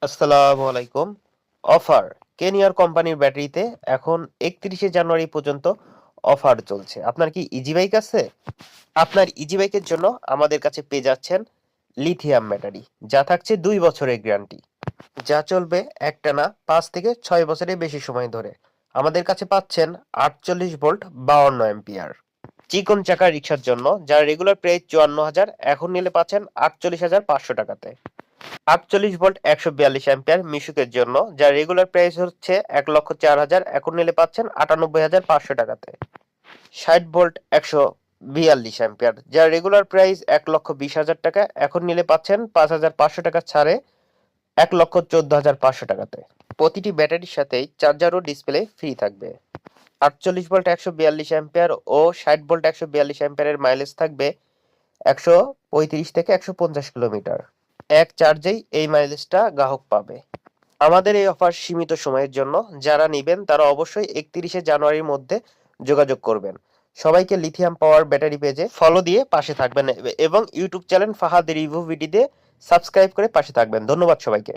আসসালামু আলাইকুম। অফার কেনিয়ার কোম্পানির ব্যাটারিতে এখন ৩১শে জানুয়ারি পর্যন্ত অফার চলছে। আপনার কি ইজি বাইক আছে? আপনার ইজি বাইকের জন্য আমাদের কাছে পেয়ে যাচ্ছেন লিথিয়াম ব্যাটারি, যা থাকছে ২ বছরের গ্যারান্টি, যা চলবে একটানা ৫ থেকে ৬ বছরের বেশি সময় ধরে। আমাদের কাছে পাচ্ছেন ৪৮ ভোল্ট ৫২ অ্যাম্পিয়ার। চিকন চাকা রিক্সার জন্য, যার রেগুলার প্রাইস ৫৪,০০০, এখন নিলে পাচ্ছেন ৪৮,৫০০ টাকাতে। ৪৮ ভোল্ট ১৪২ অ্যাম্পিয়ার মিশুকের জন্য, যার রেগুলার প্রাইস হচ্ছে ১,০৪,০০০, এখন নিলে পাচ্ছেন ৯৮,৫০০ টাকাতে। ৬০ ভোল্ট ১৪২ অ্যাম্পিয়ার, যার রেগুলার প্রাইস ১,২০,০০০ টাকা, এখন নিলে পাচ্ছেন ৫,৫০০ টাকা ছাড়ে ১,১৪,৫০০ টাকাতে। প্রতিটি ব্যাটারির সাথেই চার্জার ও ডিসপ্লে ফ্রি থাকবে। ৪৮ ভোল্ট ১৪২ অ্যাম্পিয়ার ও ৬০ ভোল্ট ১৪২ অ্যাম্পিয়ারের মাইলেজ থাকবে ১৩৫ থেকে ১৫০ কিলোমিটার। এক চার্জেই এই মাইলেজটা গ্রাহক পাবে। আমাদের এই অফার সীমিত সময়ের জন্য। যারা নিবেন তারা অবশ্যই ৩১শে জানুয়ারির মধ্যে যোগাযোগ করবেন। সবাইকে লিথিয়াম পাওয়ার ব্যাটারি পেজে ফলো দিয়ে পাশে থাকবেন এবং ইউটিউব চ্যানেল ফাহাদ রিভিউ ভিডিওতে সাবস্ক্রাইব করে পাশে থাকবেন। ধন্যবাদ সবাইকে।